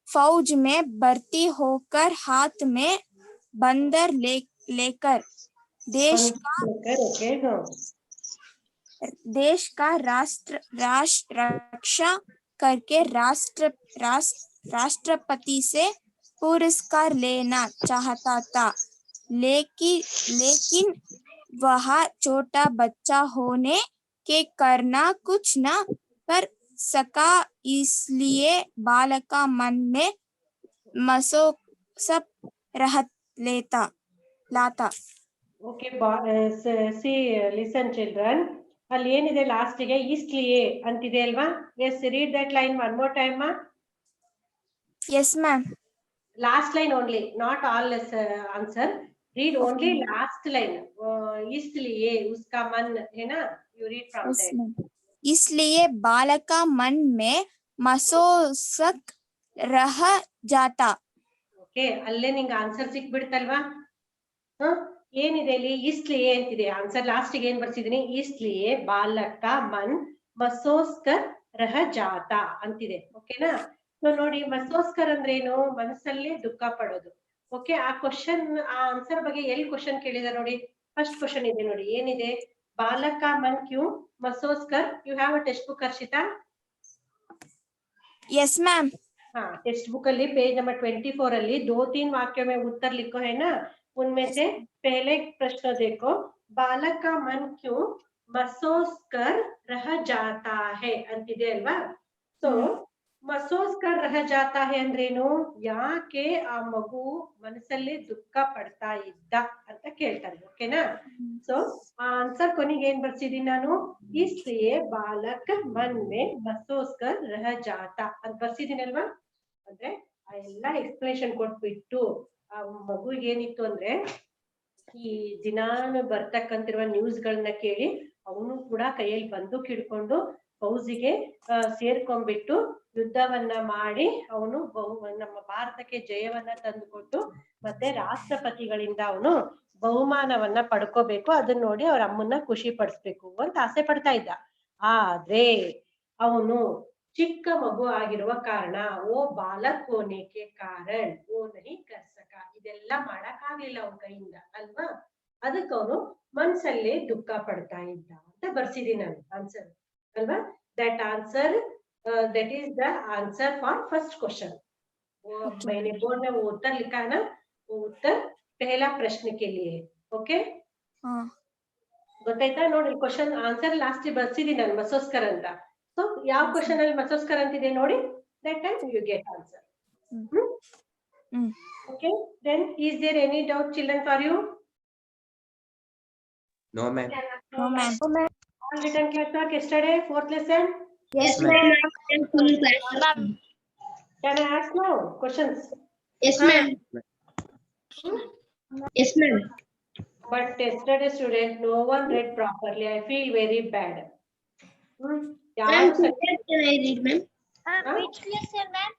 फौज में भर्ती होकर हाथ में बंदर लेकर देश का राष्ट्र रक्षा करके राष्ट्रपति से पुरस्कार लेना चाहता था, लेकिन वह छोटा बच्चा होने के करना कुछ न कर सका, इसलिए बालक का मन में मसोसप लाता. Okay, see, listen children. ಅಲ್ಲಿ ಏನಿದೆ ಲಾಸ್ಟ್ ಗೆ ಈಸ್ಟ್ಲಿಯೇ ಅಂತಿದೆ ಅಲ್ವಾ? Yes, read that line one more time, ma. Yes, ma'am. Last line only, not all answer. Read only last line. इसलिए उसका मन है ना? You read from yes, there. इसलिए बालक का मन में मसोसक रह जाता. Okay, ಅಲ್ಲೇ ನಿಂಗೆ ಆನ್ಸರ್ ಸಿಕ್ಬಿಡ್ತಲ್ವಾ? ಏನಿದೆ ಇಲ್ಲಿ इसलिए ಅಂತಿದೆ. ಆನ್ಸರ್ ಲಾಸ್ಟ್ ಗೆ ಏನ್ ಬರ್ಸಿದೀನಿ? इसलिए बालक का मन मसोस्कर रह जाता ಅಂತಿದೆ. ಓಕೆನಾ? ಸೊ ನೋಡಿ, ಮಸೋಸ್ಕರ್ ಅಂದ್ರೆ ಏನು? ಮನಸ್ಸಲ್ಲಿ ದುಃಖ ಪಡೋದು. ಓಕೆ, ಆ ಕ್ವಶನ್, ಆ ಆನ್ಸರ್ ಬಗ್ಗೆ ಎಲ್ಲಿ ಕ್ವಶನ್ ಕೇಳಿದಾರೆ ನೋಡಿ. ಫಸ್ಟ್ ಕ್ವಶನ್ ಇದೆ ನೋಡಿ, ಏನಿದೆ? ಬಾಲಕ ಮನ್ ಕ್ಯೂ ಮಸೋಸ್ಕರ್. You have a textbook, Harshita? Yes ma'am. हाँ, टेक्स्ट बुक अल्ली पेज नंबर 24 अल्ली 2-3 वाक्यों में उत्तर लिखो है ना. उनमें से पहले प्रश्न देखो, बालक का मन क्यों मसोस कर रह जाता है अंतिदे अल्वा. सो मसोस कर रह जाता है अंद्रेनु, ಯಾಕೆ ಆ ಮಗು ಮನಸ್ಸಲ್ಲಿ ದುಃಖ ಪಡ್ತಾ ಇದ್ದ ಅಂತ ಕೇಳ್ತಾರೆ. ಓಕೆನಾ? ಸೊ ಆನ್ಸರ್ ಕೊನೆಗೆ ಏನ್ ಬರ್ಸಿದೀನಿ ನಾನು? इसलिए बालक मन में मसोस कर रह जाता ಅಂತ ಬರ್ಸಿದೀನಲ್ವಾ? ಅಂದ್ರೆ ಆ ಎಲ್ಲಾ ಎಕ್ಸ್ಪ್ಲನೇಷನ್ ಕೊಟ್ಬಿಟ್ಟು ಆ ಮಗುಗೆ ಏನಿತ್ತು ಅಂದ್ರೆ, ಈ ದಿನಾನು ಬರ್ತಕ್ಕಂತಿರುವ ನ್ಯೂಸ್ ಗಳನ್ನ ಕೇಳಿ ಅವನು ಕೂಡ ಕೈಯಲ್ಲಿ ಬಂದೂಕ್ ಹಿಡ್ಕೊಂಡು ಫೌಜಿಗೆ ಸೇರ್ಕೊಂಡ್ಬಿಟ್ಟು ಯುದ್ಧವನ್ನ ಮಾಡಿ ಅವನು ನಮ್ಮ ಭಾರತಕ್ಕೆ ಜಯವನ್ನ ತಂದುಕೊಟ್ಟು ಮತ್ತೆ ರಾಷ್ಟ್ರಪತಿಗಳಿಂದ ಅವನು ಬಹುಮಾನವನ್ನ ಪಡ್ಕೋಬೇಕು, ಅದನ್ನ ನೋಡಿ ಅವ್ರ ಅಮ್ಮನ್ನ ಖುಷಿ ಪಡಿಸ್ಬೇಕು ಅಂತ ಆಸೆ ಪಡ್ತಾ ಇದ್ದ. ಆದ್ರೆ ಅವನು ಚಿಕ್ಕ ಮಗು ಆಗಿರುವ ಕಾರಣ, ಓ ಬಾಲಕ್ ಹೋನೆಗೆ ಕಾರಣ ಓ ನಹಿ ಕರ್ ಸಕ, ಇದೆಲ್ಲ ಮಾಡಕ್ ಆಗ್ಲಿಲ್ಲ ಅವನ ಕೈಯಿಂದ ಅಲ್ವಾ? ಅದಕ್ಕೆ ಅವನು ಮನ್ಸಲ್ಲಿ ದುಃಖ ಪಡ್ತಾ ಇದ್ದ ಅಂತ ಬರ್ಸಿದೀನಿ ನಾನು ಆನ್ಸರ್ ಅಲ್ವಾ? That answer, that is the answer for first question. मैंने बोर्ड में वो उत्तर लिखा है ना, वो उत्तर पहला प्रश्न के लिए. ओके, ಗೊತ್ತಾಯ್ತಾ? ನೋಡಿ, ಕ್ವಶನ್ ಆನ್ಸರ್ ಲಾಸ್ಟ್ ಬರ್ಸಿದೀನಿ ನಾನು ಮಸೋಸ್ಕರ್ ಅಂತ. ಸೊ ಯಾವ ಕ್ವಶನ್ ಅಲ್ಲಿ ಮಸೋಸ್ಕರ್ ಅಂತಿದೆ ನೋಡಿ, that time you get answer. Okay, then is there any doubt children for you? No ma'am. No ma'am. All written classwork yesterday, fourth lesson? Yes ma'am. Full class. Can I ask now questions? Yes ma'am. Yes ma'am. But yesterday student, no one read properly. I feel very bad. Ma'am, can I read ma'am? Which lesson ma'am?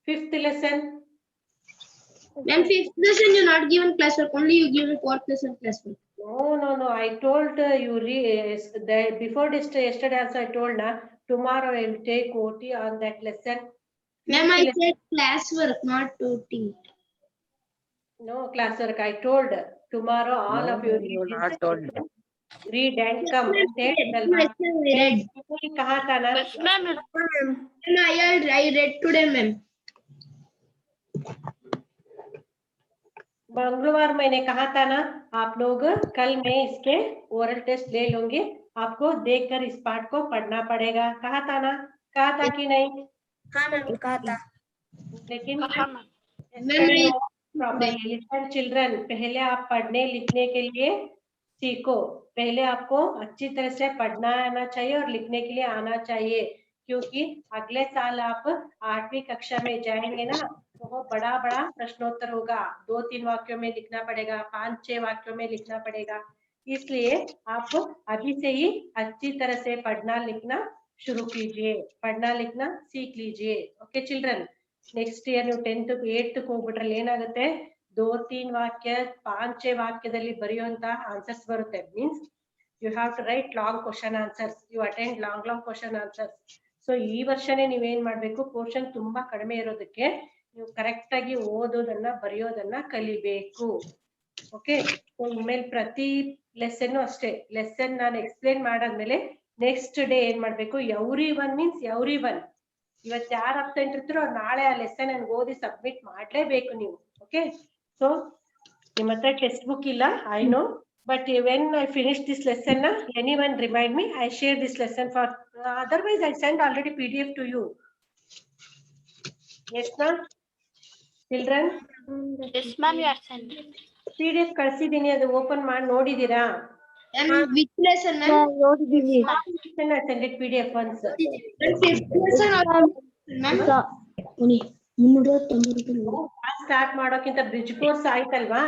Fifth lesson. Ma'am, fifth lesson you not given classwork, only you given fourth lesson classwork. No. I told you before yesterday also I told na, tomorrow I will take OT on that lesson. Ma'am, I said classwork, not OT. No classwork. I told tomorrow all of you read and come. Read. कहा था ना? Ma'am, I read today ma'am. मंगलवार मैंने कहा था ना, आप लोग कल मैं इसके ओरल टेस्ट ले लूंगी, आपको देखकर इस पाठ को पढ़ना पड़ेगा. कहा था ना? कहा था कि नहीं? हाँ मैम, कहा था. लेकिन चिल्ड्रन, पहले आप पढ़ने लिखने के लिए सीखो. पहले आपको अच्छी तरह से पढ़ना आना चाहिए और लिखने के लिए आना चाहिए, क्योंकि अगले साल आप 8वीं कक्षा में जाएंगे ना, तो बड़ा प्रश्नोत्तर होगा. 2-3 वाक्यों में लिखना पड़ेगा, 5-6 वाक्यों में लिखना पड़ेगा. इसलिए आप अभी से ही अच्छी तरह से पढ़ना लिखना शुरू कीजिए, पढ़ना लिखना सीख लीजिए. ओके चिल्ड्रन, नेक्स्ट ईयर ನೀವು 10th 8th ಹೋಗ್ಬಿಟ್ರೆ ಏನಾಗುತ್ತೆ, 2-3 ವಾಕ್ಯ 5-6 ವಾಕ್ಯದಲ್ಲಿ ಬರೆಯುವಂತ ಆನ್ಸರ್ಸ್ ಬರುತ್ತೆ. Means you have to write long question answers. You attend long question answers. So ಈ ವರ್ಷನೇ ನೀವೇನ್ ಮಾಡ್ಬೇಕು, ಪೋರ್ಷನ್ ತುಂಬಾ ಕಡಿಮೆ ಇರೋದಕ್ಕೆ ನೀವು ಕರೆಕ್ಟ್ ಆಗಿ ಓದೋದನ್ನ ಬರೆಯೋದನ್ನ ಕಲಿಬೇಕು. ಓಕೆ, ಇನ್ಮೇಲೆ ಪ್ರತಿ ಲೆಸನ್ ಅಷ್ಟೇ, ಲೆಸನ್ ನಾನು ಎಕ್ಸ್ಪ್ಲೇನ್ ಮಾಡಾದ್ಮೇಲೆ ನೆಕ್ಸ್ಟ್ ಡೇ ಏನ್ ಮಾಡ್ಬೇಕು, every one means every one, ಇವತ್ತು ಯಾರು ಅಬ್ಸೆಂಟ್ ಇರ್ತಾರೋ ನಾಳೆ ಆ ಲೆಸನ್ ನನ್ಗೆ ಓದಿ ಸಬ್ಮಿಟ್ ಮಾಡ್ಲೇಬೇಕು ನೀವು. ಓಕೆ, ಸೊ ನಿಮ್ಮ ಹತ್ರ ಟೆಕ್ಸ್ಟ್ ಬುಕ್ ಇಲ್ಲ, I know, but when I finish this lesson, anyone remind me, I share this lesson for, otherwise I send already PDF to you. Yes ma'am, children? Yes, ma'am, you are sent. PDF ಕಳಿಸಿದೀನಿ, ಅದು open ಮಾಡಿ ನೋಡಿದೀರಾ? Which lesson, ma'am? I send it PDF once. Start ಮಾಡೋಕ್ಕಿಂತ bridge course ಆಯ್ತಲ್ವಾ,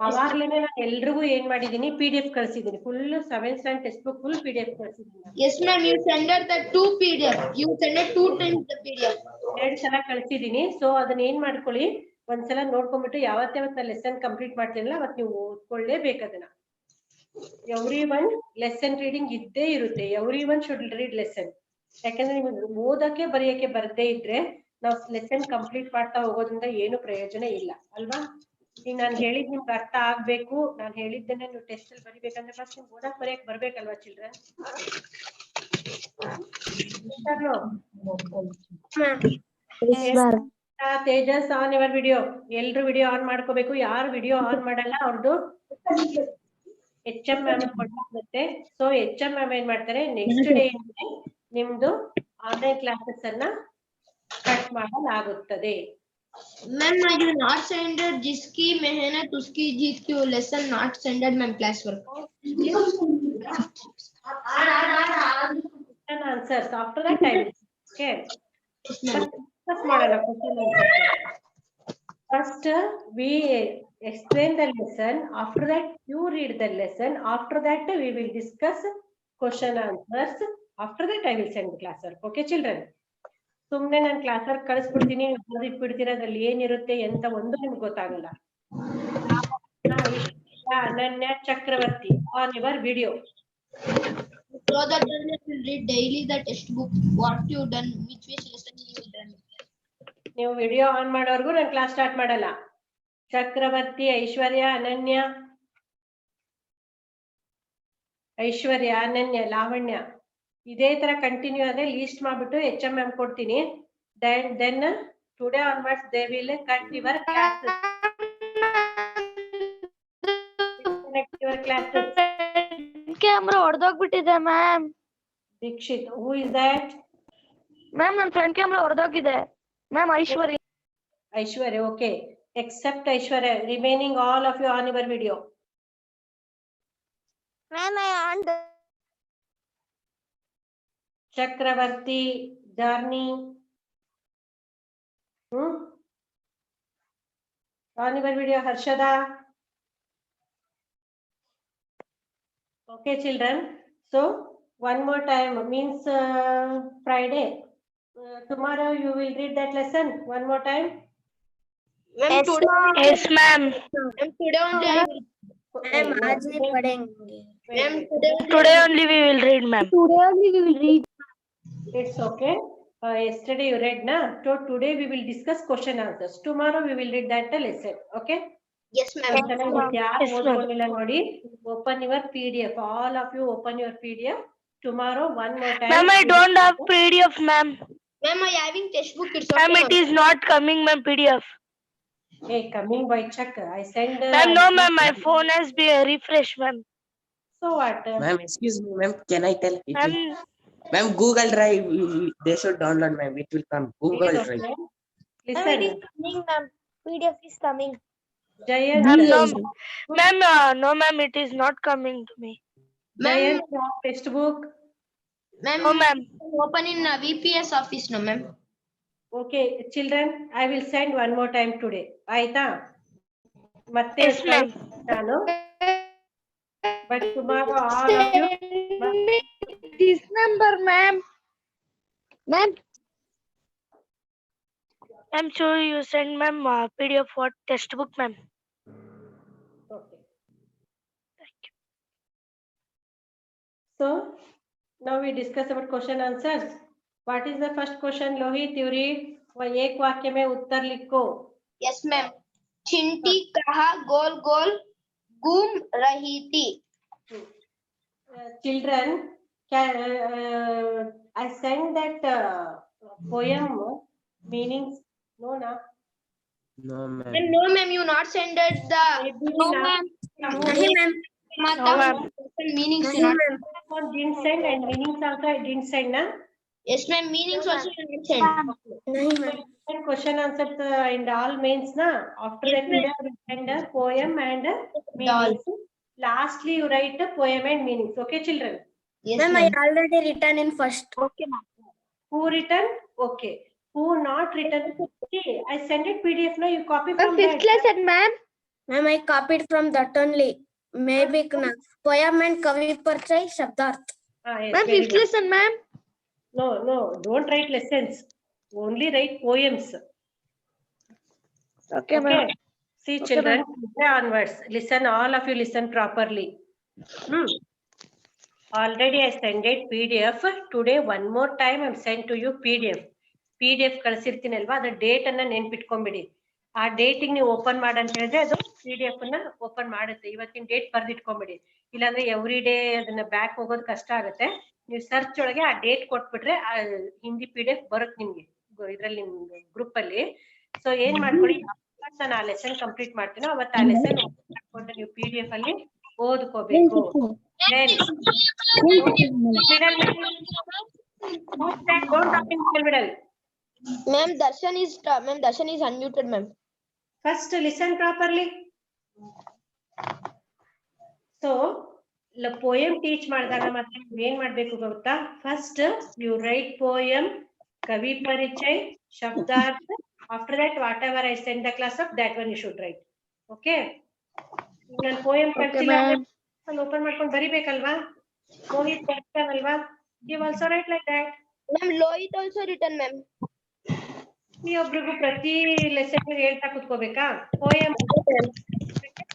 ಅವಾಗ್ಲೇನೆ ನಾನು ಎಲ್ರಿಗೂ ಏನ್ ಮಾಡಿದೀನಿ, PDF ಕಳಿಸಿದೀನಿ, full 7th standard textbook full PDF ಕಳಿಸಿದೀನಿ. Yes, ma'am. You sent the 2 PDF. You sent it 2 times the PDF. 2 ಸಲ ಕಳಿಸಿದೀನಿ. ಸೊ ಅದನ್ನ ಏನ್ ಮಾಡ್ಕೊಳ್ಳಿ, ಒಂದ್ಸಲ ನೋಡ್ಕೊಂಡ್ಬಿಟ್ಟು ಯಾವತ್ತಾವತ್ ನಾ ಲೆಸನ್ ಕಂಪ್ಲೀಟ್ ಮಾಡ್ತೀನಲ್ಲ ಅವತ್ ನೀವು ಓದ್ಕೊಳ್ಳೇಬೇಕು ಅದನ್ನ. ಎವ್ರಿ ಒನ್ ಲೆಸನ್ ರೀಡಿಂಗ್ ಇದ್ದೇ ಇರುತ್ತೆ, every one should read lesson. ಯಾಕಂದ್ರೆ ನಿಮ್ಗೆ ಓದಕ್ಕೆ ಬರೆಯಕ್ಕೆ ಬರದೇ ಇದ್ರೆ ನಾವು ಲೆಸನ್ ಕಂಪ್ಲೀಟ್ ಮಾಡ್ತಾ ಹೋಗೋದ್ರಿಂದ ಏನು ಪ್ರಯೋಜನ ಇಲ್ಲ ಅಲ್ವಾ. ಈಗ ನಾನು ಹೇಳಿದ್ ನಿಮ್ಗೆ ಅರ್ಥ ಆಗ್ಬೇಕು, ನಾನು ಹೇಳಿದ್ದನ್ನೇ ನೀವು ಟೆಸ್ಟ್ ಅಲ್ಲಿ ಬರಿಬೇಕಂದ್ರೆ ಫಸ್ಟ್ ನಿಮ್ಗೆ ಓದಕ್ ಬರೆಯಕ್ ಬರ್ಬೇಕಲ್ವಾ children. Tejas on your video, ಎಲ್ರು ವಿಡಿಯೋ ಆನ್ ಮಾಡ್ಕೋಬೇಕು. ಯಾರು ವಿಡಿಯೋ ಆನ್ ಮಾಡಲ್ಲ ಅವ್ರದ್ದು HM ಮ್ಯಾಮ್ ಕೊಡ್ಲಾಗುತ್ತೆ. ಸೊ HM ಮ್ಯಾಮ್ ಏನ್ ಮಾಡ್ತಾರೆ, ನೆಕ್ಸ್ಟ್ ಡೇ ನಿಮ್ದು ಆನ್ಲೈನ್ ಕ್ಲಾಸಸ್ ಅನ್ನ ಕಟ್ ಮಾಡಲಾಗುತ್ತದೆ. Ma'am, I do not send it. जिसकी मेहनत उसकी जीत की वो lesson not send it, ma'am, class work. Answers after that I will. Okay. First ಮಾಡಲ್ಲ question answer. First we explain the lesson. After that you read the lesson. After that we will discuss question answers. After that I will send the class work. Okay children. ಸುಮ್ನೆ ನಾನು class work ಕಳಿಸ್ಬಿಡ್ತೀನಿ, ಓದಿಟ್ಬಿಡ್ತೀರ, ಅದ್ರಲ್ಲಿ ಏನಿರುತ್ತೆ ಎಂತ ಒಂದು ನಿಮ್ಗೆ ಗೊತ್ತಾಗಲ್ಲ. Ananya Chakraborty on your video. So that you will read daily the textbook. What you done, which lesson you done. ನೀವು video on ಮಾಡೋವರೆಗೂ ನಾನು ಕ್ಲಾಸ್ ಸ್ಟಾರ್ಟ್ ಮಾಡಲ್ಲ. ಚಕ್ರವರ್ತಿ, ಐಶ್ವರ್ಯ, ಅನನ್ಯ, ಐಶ್ವರ್ಯ, ಅನನ್ಯ, ಲಾವಣ್ಯ, ಇದೇ ತರ ಕಂಟಿನ್ಯೂ ಆದ್ರೆ ಲೀಸ್ಟ್ ಮಾಡ್ಬಿಟ್ಟು HM ಮ್ಯಾಮ್ ಕೊಡ್ತೀನಿ. then today onwards they will cut your classes. Disconnect your classes. Camera ಹೊಡೆದೋಗ್ಬಿಟ್ಟಿದೆ ma'am. Dikshit, who is that? Ma'am ನನ್ನ ಫ್ರಂಟ್ ಕ್ಯಾಮ್ರಾ ಹೊಡೆದೋಗಿದೆ ma'am. Aishwarya. Aishwarya, okay. Except Aishwarya, remaining all of you on your video. Ma'am, I on the Chakravarti, Jarni. On your video, Harshada. Okay, children. So one more time means Friday. Tomorrow you will read that lesson one more time. Ma'am, today. Yes ma'am. Ma'am, today only I will. ma'am आज नहीं पढ़ेंगे. Ma'am, Today only we will read ma'am. Today only we will read. It's okay. Yesterday you read na, so today we will discuss question answers. Tomorrow we will read that lesson. Okay. Yes, ma'am. ನೋಡಿ, open your PDF. All of you open your PDF. Tomorrow one more time. Ma'am, I don't have PDF ma'am. Ma'am, I having textbook. It's Ma'am, okay. it is not coming ma'am PDF. Hey, coming by check. I send. Ma'am, no ma'am, my phone has been refreshed ma'am. So what? Ma'am, excuse me, ma'am. Can I tell? Ma'am, Ma'am, Google Drive, they should download, ma'am. It will come. Google It's Drive. okay. Listen. coming, ma'am. PDF is coming. Jayant. ma'am, no, ma'am, no ma'am, it is not coming to me. Jayant, textbook. Ma'am, No ma'am. open in VPS office, no ma'am. Okay, children, I will send one more time today. Aita? Matte Yes, ma'am. ನಾನು. But tomorrow all of you. This number ma'am. Ma'am. I'm sure you send ma'am PDF for textbook ma'am. Okay. So now we discuss about question answers. What is the first question, Lohit? Yuri, एक वाक्य में उत्तर लिखो. Yes, ma'am. चिंटी कहाँ गोल गोल घूम रही थी? Children, I sent that poem meanings. No, na. No, Ma'am, ma'am. no, ma'am, you not send it the Maybe No, na. ma'am. nahi, ma'am. No, ma'am. Meanings Nahi, you not. I didn't send and meanings also I didn't send, na. Yes, ma'am. Meanings also you not send. Nahi, ma'am. And question answer and all means na. After Yes, that you have to send a poem and meanings. Lastly you write a poem and meanings. Okay, children. Yes, Ma'am, I ma'am. already written in first. Okay, ma'am. Who written? Okay. Who not written? Okay, I send it PDF now. You copy Ma'am, from fifth that. lesson, ma'am. Ma'am, I copied from that only. Maybe poem and kavi parchay shabdarth. Ah, yes, Ma'am, very fifth good. lesson, ma'am. No, don't write lessons. Only write poems. Okay, ma'am. Okay. See, children, today onwards, listen, all of you listen properly. Already I sent it PDF. Today, one more time, I'm sent to you PDF. PDF ಕಳಿಸಿರ್ತೀನಲ್ವಾ ಅದ್ರ date ಅನ್ನ ನೆನ್ಪಿಟ್ಕೊಂಡ್ಬಿಡಿ. ಆ ಡೇಟಿಗೆ ನೀವು open ಮಾಡಂತ ಹೇಳಿದ್ರೆ ಅದು PDF ಅನ್ನ open ಮಾಡುತ್ತೆ. ಇವತ್ತಿನ ಡೇಟ್ ಬರ್ದಿಟ್ಕೊಂಡ್ಬಿಡಿ. ಇಲ್ಲಾಂದ್ರೆ ಎವ್ರಿ ಡೇ ಅದನ್ನ ಬ್ಯಾಕ್ ಹೋಗೋದು ಕಷ್ಟ ಆಗುತ್ತೆ. ನೀವು ಸರ್ಚ್ ಒಳಗೆ ಆ ಡೇಟ್ ಕೊಟ್ಬಿಟ್ರೆ ಆ ಹಿಂದಿ PDF ಬರುತ್ತೆ ನಿಮ್ಗೆ ಇದ್ರಲ್ಲಿ ನಿಮ್ ಗ್ರೂಪ್ ಅಲ್ಲಿ. ಸೊ ಏನ್ ಮಾಡ್ಕೊಳ್ಳಿ, ನಾನು ಆ ಲೆಸನ್ ಕಂಪ್ಲೀಟ್ ಮಾಡ್ತೀನೋ ಅವತ್ತು ಆ ಲೆಸನ್ ಮಾಡ್ಕೊಂಡು ನೀವು PDF ಅಲ್ಲಿ ಓದ್ಕೋಬೇಕು. Then Ma'am, Darshan is unmuted, ma'am. first listen properly. So poem teach ಮಾಡಿದಾಗ ಮತ್ತೆ ಏನ್ ಮಾಡ್ಬೇಕು ಗೊತ್ತಾ? First you write poem, kavi parichay, shabdarth. After that, whatever I send the class up, that one you should write. Okay? ನಾನು poem ಕಳ್ಸಿಲ್ಲ ಅಂದ್ರೆ open ಮಾಡ್ಕೊಂಡು ಬರಿಬೇಕಲ್ವಾ? Mohit ಬರ್ತಾನಲ್ವಾ? You also write like that. Ma'am, Lohit also written, ma'am. ನೀ ಒಬ್ರಿಗೂ ಪ್ರತಿ lesson ಹೇಳ್ತಾ ಕೂತ್ಕೋಬೇಕಾ? poem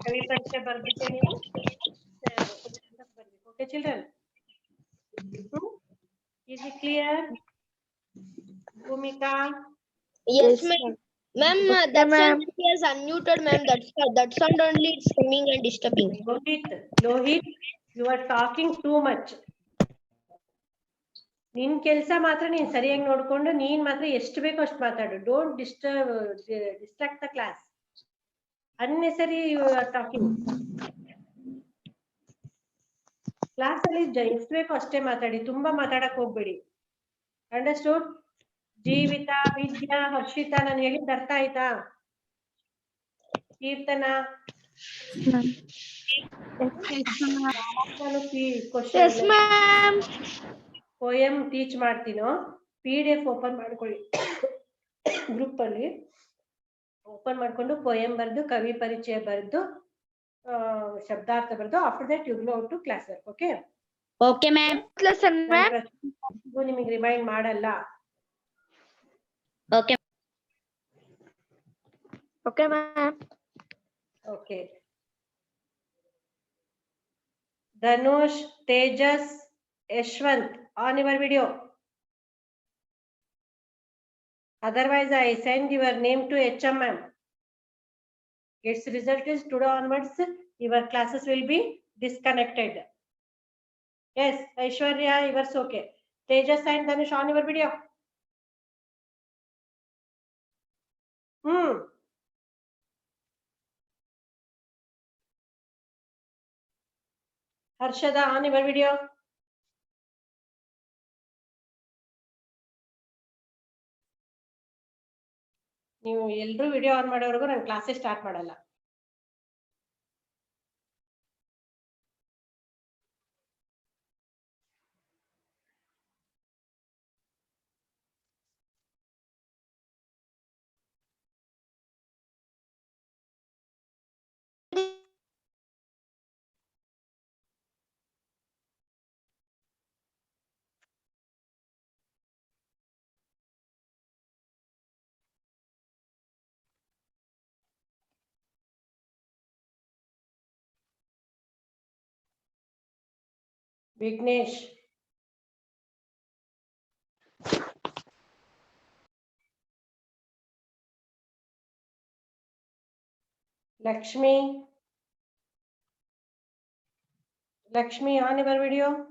ಕವಿ ಪರಿಚಯ ಬರ್ಬಿಟ್ಟೆ ನೀವು. Okay, children. Is it clear? Bhumika? Yes, ma'am. Ma'am, Darshan is unmuted, ma'am. That sound only is coming and disturbing. Lohit, you are talking too much. ನಿನ್ ಕೆಲಸ ಮಾತ್ರ ನೀನ್ ಸರಿಯಾಗಿ ನೋಡ್ಕೊಂಡು ನೀನ್ ಮಾತ್ರ ಎಷ್ಟು ಬೇಕೋ ಅಷ್ಟು ಮಾತಾಡು. Don't distract the class. Unnecessary you are talking. Class ಅಲ್ಲಿ ಎಷ್ಟು ಬೇಕೋ ಅಷ್ಟೇ ಮಾತಾಡಿ, ತುಂಬಾ ಮಾತಾಡಕ್ ಹೋಗ್ಬೇಡಿ. ಅಂಡರ್ಸ್ಟೂಡ್? ಜೀವಿತಾ, ವಿದ್ಯಾ, ಹರ್ಷಿತಾ, ನಾನು ಹೇಳಿದ್ದು ಅರ್ಥ ಆಯ್ತಾ? Keerthana, Yes, ma'am. poem teach ಮಾಡ್ತೀನೋ, PDF ಓಪನ್ ಮಾಡ್ಕೊಳ್ಳಿ. ಗ್ರೂಪ್ ಅಲ್ಲಿ ಓಪನ್ ಮಾಡ್ಕೊಂಡು poem ಬರ್ದು, ಕವಿ ಪರಿಚಯ ಬರ್ದು, ಶಬ್ದಾರ್ಥ ಬರ್ದು, after that you go to class work. Okay? Okay, ma'am. Lesson, ma'am. ನಿಮಗೆ ರಿಮೈಂಡ್ ಮಾಡಲ್ಲ. Okay. Okay, ma'am. Okay. Dhanush, Tejas, Yashwant, on your video. Otherwise, I send your name to HM ma'am. Its result is today onwards, your classes will be disconnected. Yes, Aishwarya, yours okay. Tejas and Dhanush, on your video. Harshada, on your video. ನೀವು ಎಲ್ಲರೂ video on ಮಾಡೋವರೆಗೂ ನಾನು ಕ್ಲಾಸೇ start ಮಾಡಲ್ಲ. Vignesh. Lakshmi, on your video.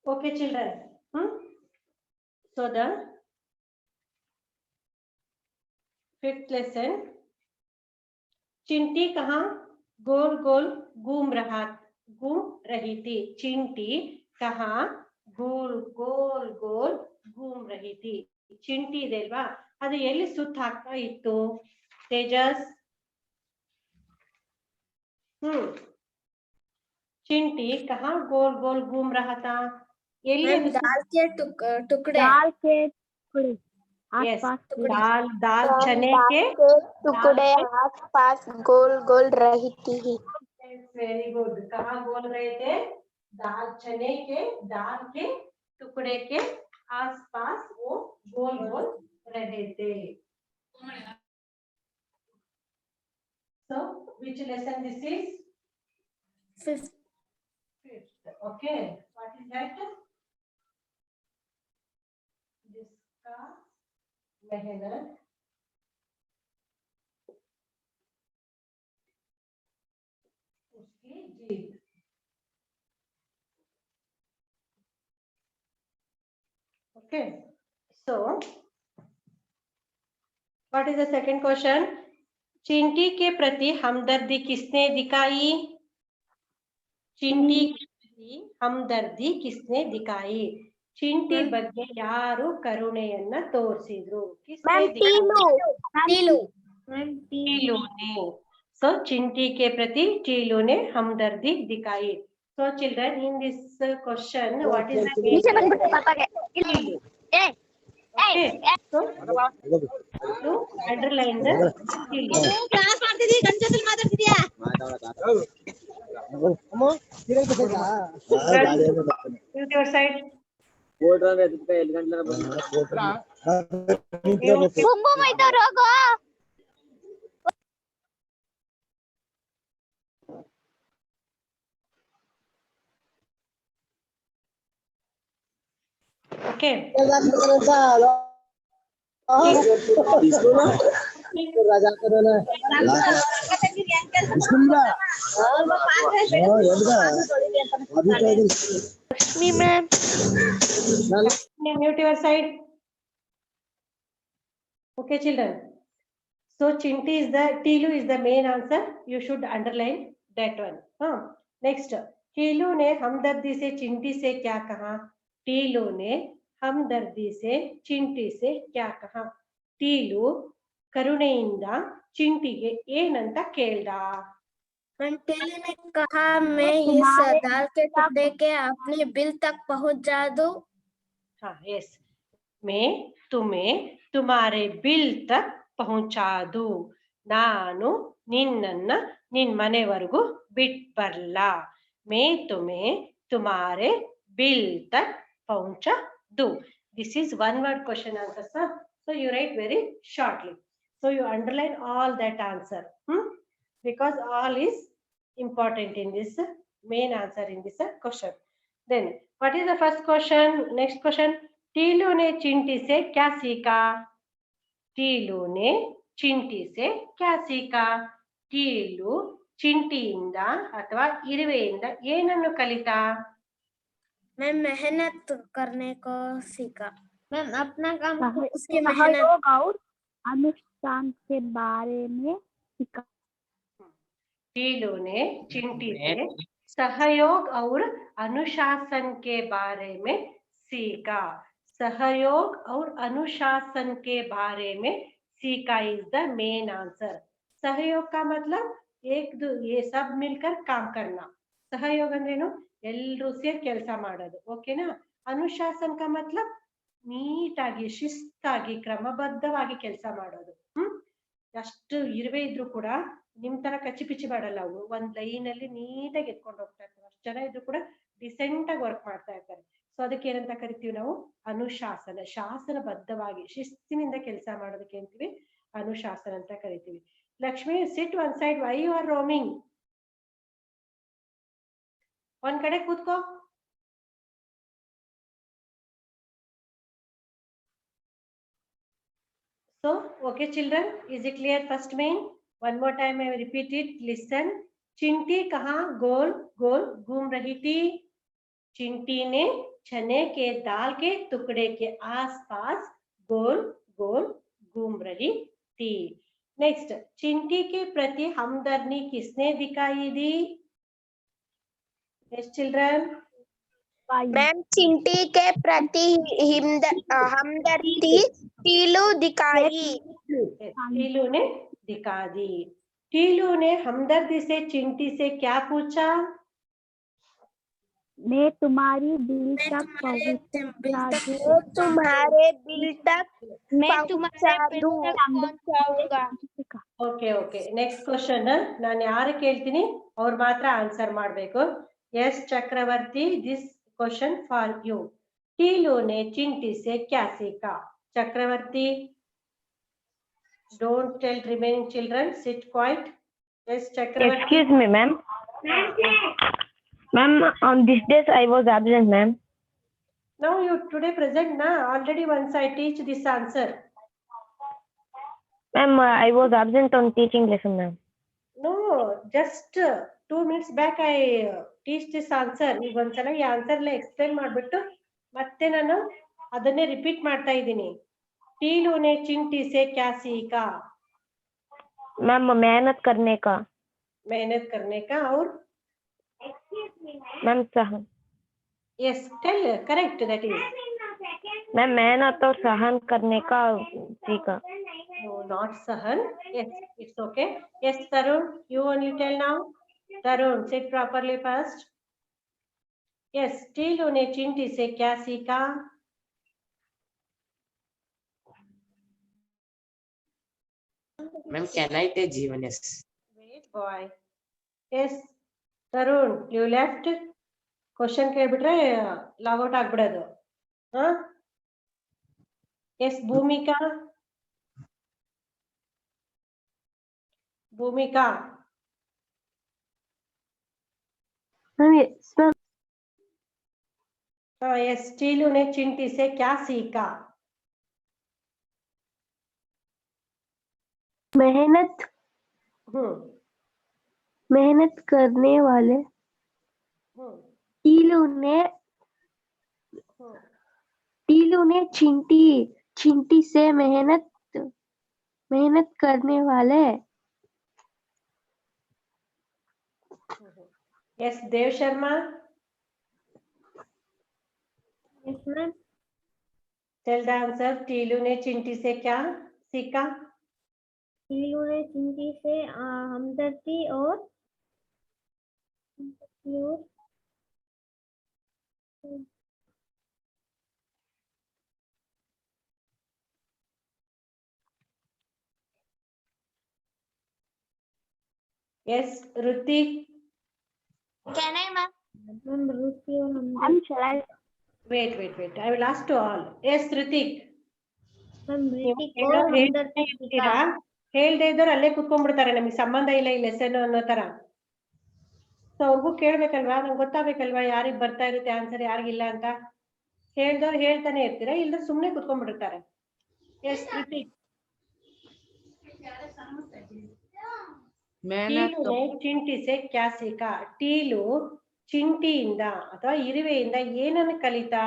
Okay, children. So the 5th lesson. चिंटी कहाँ गोल गोल घूम रही थी. चिंटी कहाँ गोल गोल घूम रही थी. ಚಿಂಟಿ ಇದೆ ಅಲ್ವಾ, ಅದು ಎಲ್ಲಿ ಸುತ್ತ ಹಾಕ್ತಾ ಇತ್ತು ತೇಜಸ್? चिंटी कहाँ गोल गोल घूम रहा था? ಎಲ್ಲಿ? दाल के टुकड़े. Yes, दाल चने के टुकड़े आस-पास गोल गोल रहती है. Very good. कहाँ गोल रहे थे? दाल चने के दाल के टुकड़े के आसपास वो गोल गोल रहे थे. So which lesson this is? Fifth. Okay, what is that? जिसका मेहनत उसकी जीत. Okay, so what is the second question? चिंटी के प्रति हमदर्दी किसने दिखाई? चिंटी के प्रति हमदर्दी किसने दिखाई? चिंटी ಬಗ್ಗೆ ಯಾರು ಕರುಣೆಯನ್ನ ತೋರಿಸಿದ್ರು? टीलू ने. So चिंटी के प्रति टीलू ने हमदर्दी दिखाई. So children, in this question, what is the meaning? Okay, so you underline the Teelu. Mute your side. Okay. Me, ma'am. Mute your side. Okay, children. So Chinti is the Teelu is the main answer. You should underline that one. Next, Teelu ने हमदर्दी से चिंटी से क्या कहा? टीलू ने हमदर्दी से चिंटी से क्या कहा? टीलू ಕರುಣೆಯಿಂದ ಚಿಂಟಿಗೆ ಏನಂತ ಕೇಳ್ದ? टीलू ने कहा मैं इस दाल के टुकड़े के अपने बिल तक पहुंचा दूं. हाँ, यस. मैं तुम्हें तुम्हारे बिल तक पहुंचा दूं. ನಾನು ನಿನ್ನನ್ನ ನಿನ್ ಮನೆವರೆಗೂ ಬಿಟ್ ಬರ್ಲಾ. मैं तुम्हें तुम्हारे बिल तक पहुंचा दूं. This is one word question answer, sir. So you write very shortly. So you underline all that answer. Because all is important in this main answer in this question. Then what is the first question? Next question. Teelu ने चिंटी से क्या सीखा? टीलू ने चिंटी से क्या सीखा? टीलू ಚಿಂಟಿಯಿಂದ ಅಥವಾ ಇರುವೆಯಿಂದ ಏನನ್ನು ಕಲಿತಾ? मैं मेहनत करने को सीखा. मैम अपना काम उसकी मेहनत और अनुष्ठान के बारे में सीखा. टीलू ने चिंटी से सहयोग और अनुशासन के बारे में सीखा. सहयोग और अनुशासन के बारे में सीखा is the main answer. सहयोग का मतलब ये सब मिलकर काम करना. सहयोग अंद्रेनु ಎಲ್ಲರೂ ಸೇರಿ ಕೆಲಸ ಮಾಡೋದು. ಓಕೆನಾ? ಅನುಶಾಸನ का मतलब ನೀಟಾಗಿ ಶಿಸ್ತಾಗಿ ಕ್ರಮಬದ್ಧವಾಗಿ ಕೆಲಸ ಮಾಡೋದು. ಅಷ್ಟು ಇರುವೆ ಇದ್ರು ಕೂಡ ನಿಮ್ ತರ ಕಚ್ಚಿ ಪಿಚ್ಚಿ ಮಾಡಲ್ಲ. ಅವು ಒಂದ್ ಲೈನ್ ಅಲ್ಲಿ ನೀಟಾಗಿ ಎತ್ಕೊಂಡು ಹೋಗ್ತಾ ಇರ್ತಾರೆ. ಅಷ್ಟು ಜನ ಇದ್ರು ಕೂಡ ಡಿಸೆಂಟ್ ಆಗಿ ವರ್ಕ್ ಮಾಡ್ತಾ ಇರ್ತಾರೆ. ಸೊ ಅದಕ್ಕೆ ಏನಂತ ಕರಿತೀವಿ ನಾವು ಅನುಶಾಸನ. ಶಾಸನಬದ್ಧವಾಗಿ ಶಿಸ್ತಿನಿಂದ ಕೆಲಸ ಮಾಡೋದಕ್ಕೆ ಅಂತೀವಿ ಅನುಶಾಸನ ಅಂತ ಕರಿತೀವಿ. Lakshmi, sit one side. Why you are roaming? ಒಂದ್ ಕಡೆ ಕೂತ್ಕೋ. So, okay children, is it clear first main? One more time I will repeat it. Listen. चिंटी कहाँ गोल गोल घूम रही थी? चिंटी ने चने के दाल के टुकड़े के आसपास गोल गोल घूम रही थी. नेक्स्ट, चिंटी के प्रति हमदर्दी किसने दिखाई दी? Yes children. मैम, चिंटी के प्रति हमदर्दी टीलू दिखाई. टीलू ने दिखा दी. टीलू ने हमदर्दी से चिंटी से क्या पूछा? मैं तुम्हारी दिल तक तुम्हारे दिल तक मैं तुम्हारे दिल तक पहुंचाऊंगा. Okay okay. नेक्स्ट क्वेश्चन ನಾನು ಯಾರು ಕೇಳ್ತೀನಿ ಅವ್ರು ಮಾತ್ರ ಆನ್ಸರ್ ಮಾಡಬೇಕು. Yes Chakraborty, this question for you. Tilu ने चिंटी से क्या सीखा? चक्रवर्ती, don't tell remaining children, sit quiet. Yes Chakravarti. Excuse me, ma'am. Ma'am, on this days I was absent, ma'am. Now you today present na, already once I teach this answer. Ma'am, I was absent on teaching lesson, ma'am. No, just 2 minutes back I teach this answer. ಈಗ ಒಂದ್ಸಲ ಈ answer ಎಲ್ಲ explain ಮಾಡ್ಬಿಟ್ಟು ಮತ್ತೆ ನಾನು ಅದನ್ನೇ repeat ಮಾಡ್ತಾ ಇದ್ದೀನಿ. टीलू ने चिंटी से क्या सीखा? मैम, मेहनत करने का. मेहनत करने का. और मैम, सहन. Yes tell, correct, that is. Ma'am, मेहनत और सहन करने का सीखा. No, not सहन. Yes, it's okay. Yes Tarun, you only tell now. Tarun, sit properly first. Yes, Teelu ने चिंटी से क्या सीखा? Ma'am, can I take G1S? Wait boy. Yes Tarun, you left. Question ಕೇಳ್ಬಿಟ್ರೆ ಲಾಗೌಟ್ ಆಗ್ಬಿಡೋದು. Yes ಭೂಮಿಕಾ. भूमिका. हाँ यस. टीलू ने चिंटी से क्या सीखा? मेहनत करने वाले. टीलू ने चिंटी से मेहनत करने वाले. Yes Dev Sharma. Yes, ma'am. Tell the answer. Tilu ने चिंटी से क्या सीखा? टीलू ने चिंटी से हमदर्दी और yes Hrithik. Can I, ma'am? Ma'am, Ruchi और हमदर्दी. Wait. I will ask to all. Yes Hrithik. Ma'am, Hrithik और हमदर्दी ಹೇಳ್ತೀರಾ? ಹೇಳ್ದೆ ಇದ್ದವ್ರು ಅಲ್ಲೇ ಕುತ್ಕೊಂಡ್ಬಿಡ್ತಾರೆ, ನಮಗೆ ಸಂಬಂಧ ಇಲ್ಲ ಈ ಲೆಸನ್ ಅನ್ನೋ ತರ. ಸೊ ಅವ್ರಿಗೂ ಕೇಳ್ಬೇಕಲ್ವಾ, ನಂಗೆ ಗೊತ್ತಾಗ್ಬೇಕಲ್ವಾ ಯಾರಿಗ್ ಬರ್ತಾ ಇರುತ್ತೆ ಆನ್ಸರ್ ಯಾರಿಗಿಲ್ಲ ಅಂತ. ಹೇಳ್ದವ್ರು ಹೇಳ್ತಾನೆ ಇರ್ತೀರಾ, ಇಲ್ದ ಸುಮ್ನೆ ಕುತ್ಕೊಂಡ್ಬಿಡ್ತಾರೆ. ಎಸ್ ಋತಿಕ್. टीलू ने चिंटी से क्या सीखा? टीलू ಚಿಂಟಿಯಿಂದ ಅಥವಾ ಇರುವೆಯಿಂದ ಏನನ್ನು ಕಲಿತಾ?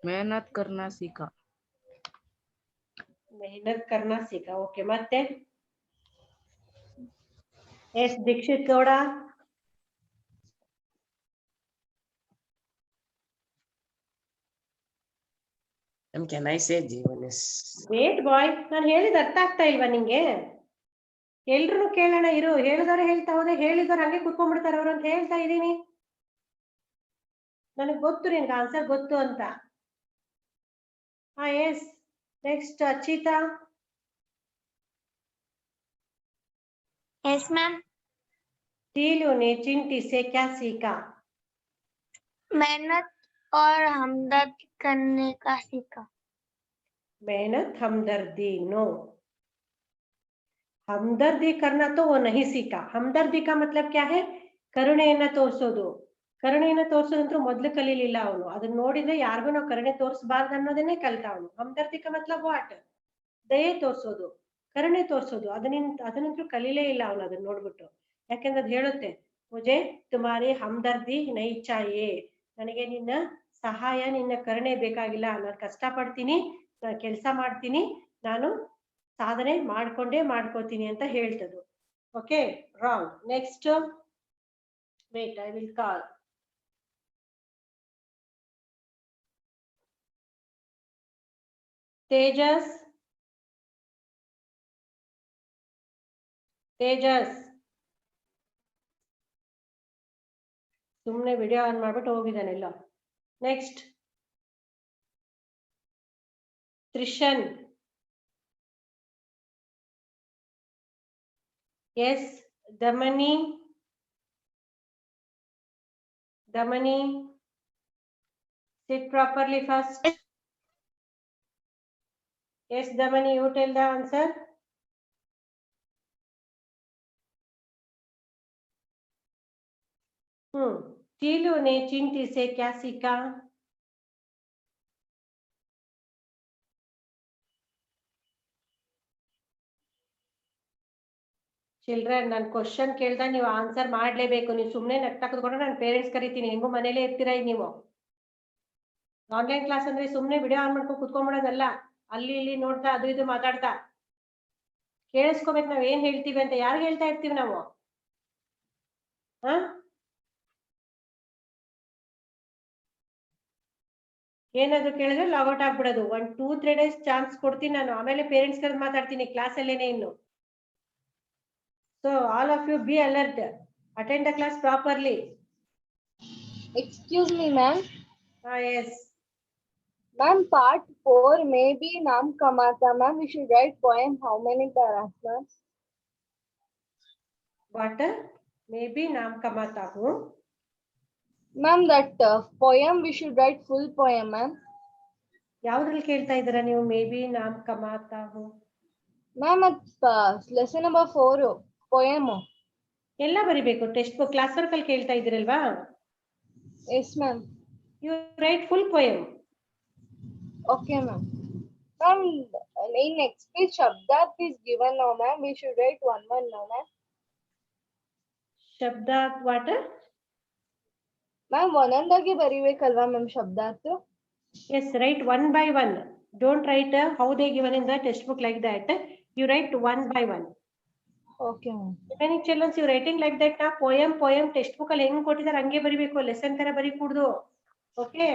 मेहनत करना सीखा. मेहनत करना सीखा. ओके, ಮತ್ತೆ yes Dikshit Gowda. Ma'am, can I say G1S? Wait boy, ನಾನು ಹೇಳಿದ ಅರ್ಥ ಆಗ್ತಾ ಇಲ್ವಾ ನಿಂಗೆ? ಎಲ್ರು ಕೇಳೋಣ ಇರು. ಹೇಳಿದವ್ರು ಹೇಳ್ತಾ ಹೋದ್ರೆ ಹೇಳಿದವ್ರು ಹಂಗೆ ಕುತ್ಕೊಂಡ್ಬಿಡ್ತಾರೆ ಅವ್ರು ಅಂತ ಹೇಳ್ತಾ ಇದೀನಿ. ನನಗ್ ಗೊತ್ತು ನಿನ್ಗೆ ಆನ್ಸರ್ ಗೊತ್ತು ಅಂತ. ಹಾ yes. Next Achita. Yes, ma'am. Tilu ने चिंटी से क्या सीखा? मेहनत और हमदर्द करने का सीखा। मेहनत हमदर्दी, नो, हमदर्दी करना तो वो नहीं सीखा. हमदर्दी का मतलब क्या है? ಕರುಣೆಯನ್ನ ತೋರಿಸೋದು. ಕರುಣೆಯನ್ನ ತೋರಿಸೋದಂತೂ ಮೊದಲು ಕಲೀಲಿಲ್ಲ ಅವನು. ಅದನ್ನ ನೋಡಿದ್ರೆ ಯಾರಿಗೂ ನಾವು ಕರುಣೆ ತೋರಿಸಬಾರ್ದು ಅನ್ನೋದನ್ನೇ ಕಲ್ತ ಅವನು. हमदर्दी का मतलब ವಾಟ್? ದಯೆ ತೋರಿಸೋದು, ಕರುಣೆ ತೋರಿಸೋದು. ಅದನ್ನಂತೂ ಕಲೀಲೇ ಇಲ್ಲ ಅವನು ಅದನ್ನ ನೋಡ್ಬಿಟ್ಟು. ಯಾಕೆಂದ್ರೆ ಅದು ಹೇಳುತ್ತೆ, ಮುಜೆ ತುಮಾರಿ हमदर्दी ನಹೀ ಚಾಹಿಯೆ. ನನಗೆ ನಿನ್ನ ಸಹಾಯ, ನಿನ್ನ ಕರುಣೆ ಬೇಕಾಗಿಲ್ಲ. ನಾನು ಕಷ್ಟ ಪಡ್ತೀನಿ, ನಾನು ಕೆಲಸ ಮಾಡ್ತೀನಿ, ನಾನು ಸಾಧನೆ ಮಾಡ್ಕೋತೀನಿ ಅಂತ ಹೇಳ್ತದು. Okay, wrong. Next, wait, I will call. Tejas, Tejas ಸುಮ್ಮನೆ ವಿಡಿಯೋ ಆನ್ ಮಾಡ್ಬಿಟ್ಟು ಹೋಗಿದ್ದಾನೆಲ್ಲ. Next, Trishan. Yes, Damani. Damani, sit properly first. Yes, Damani, you tell the answer. Tilu ने चिंटी से क्या सीखा? ಚಿಲ್ಡ್ರನ್, ನಾನು ಕ್ವಶನ್ ಕೇಳ್ದ ನೀವು ಆನ್ಸರ್ ಮಾಡ್ಲೇಬೇಕು. ನೀವು ಸುಮ್ಮನೆ ನಗ್ತಾ ಕೂತ್ಕೊಂಡ್ರೆ ನಾನು ಪೇರೆಂಟ್ಸ್ ಕರಿತೀನಿ. ಹೆಂಗೋ ಮನೇಲೇ ಇರ್ತೀರಾ ಈಗ ನೀವು. ಆನ್ಲೈನ್ ಕ್ಲಾಸ್ ಅಂದ್ರೆ ಸುಮ್ಮನೆ ವಿಡಿಯೋ ಆನ್ ಮಾಡ್ಕೊಂಡು ಕುತ್ಕೊಂಡ್ಬಿಡೋದಲ್ಲ. ಅಲ್ಲಿ ಇಲ್ಲಿ ನೋಡ್ತಾ ಅದು ಇದು ಮಾತಾಡ್ತಾ ಕೇಳಿಸ್ಕೋಬೇಕು ನಾವ್ ಏನ್ ಹೇಳ್ತೀವಿ ಅಂತ. ಯಾರು ಹೇಳ್ತಾ ಇರ್ತೀವಿ ನಾವು? ಏನಾದ್ರು ಕೇಳಿದ್ರೆ ಲಾಗೌಟ್ ಆಗ್ಬಿಡೋದು. 1-2-3 days ಚಾನ್ಸ್ ಕೊಡ್ತೀನಿ ನಾನು. ಆಮೇಲೆ ಪೇರೆಂಟ್ಸ್ ಕರೆದು ಮಾತಾಡ್ತೀನಿ ಕ್ಲಾಸ್ ಅಲ್ಲೇನೆ ಇನ್ನು. So all of you be alert. Attend the class properly. Excuse me, ma'am. Yes. Ma'am, part 4 maybe naam kamata. Ma'am, we should write poem. How many paras, ma'am? What? Maybe naam kamata hu. Ma'am, that poem we should write full poem, ma'am. ಯಾವ್ದ್ರಲ್ಲಿ ಕೇಳ್ತಾ ಇದ್ದೀರಾ ನೀವು maybe naam kamata hu? Ma'am, it's lesson number 4 poem. ಎಲ್ಲ ಬರಿಬೇಕು. Text book class work ಅಲ್ಲಿ ಕೇಳ್ತಾ ಇದ್ದೀರಲ್ವಾ? Yes, ma'am. You write full poem. Okay, ma'am. Ma'am, in next page Shabdat is given now, ma'am. We should write one now, ma'am. Shabdat what? Ma'am, ಒಂದೊಂದಾಗಿ ಬರಿಬೇಕಲ್ವಾ ma'am Shabdat? Yes, write one by one. Don't write how they given in the textbook like that. You write one by one. Okay, ma'am. Many children you writing like that na poem textbook ಅಲ್ಲಿ ಹೆಂಗ್ ಕೊಟ್ಟಿದ್ದಾರೆ ಹಂಗೆ ಬರಿಬೇಕು. Lesson ತರ ಬರಿಕೂಡ್ದು. Okay?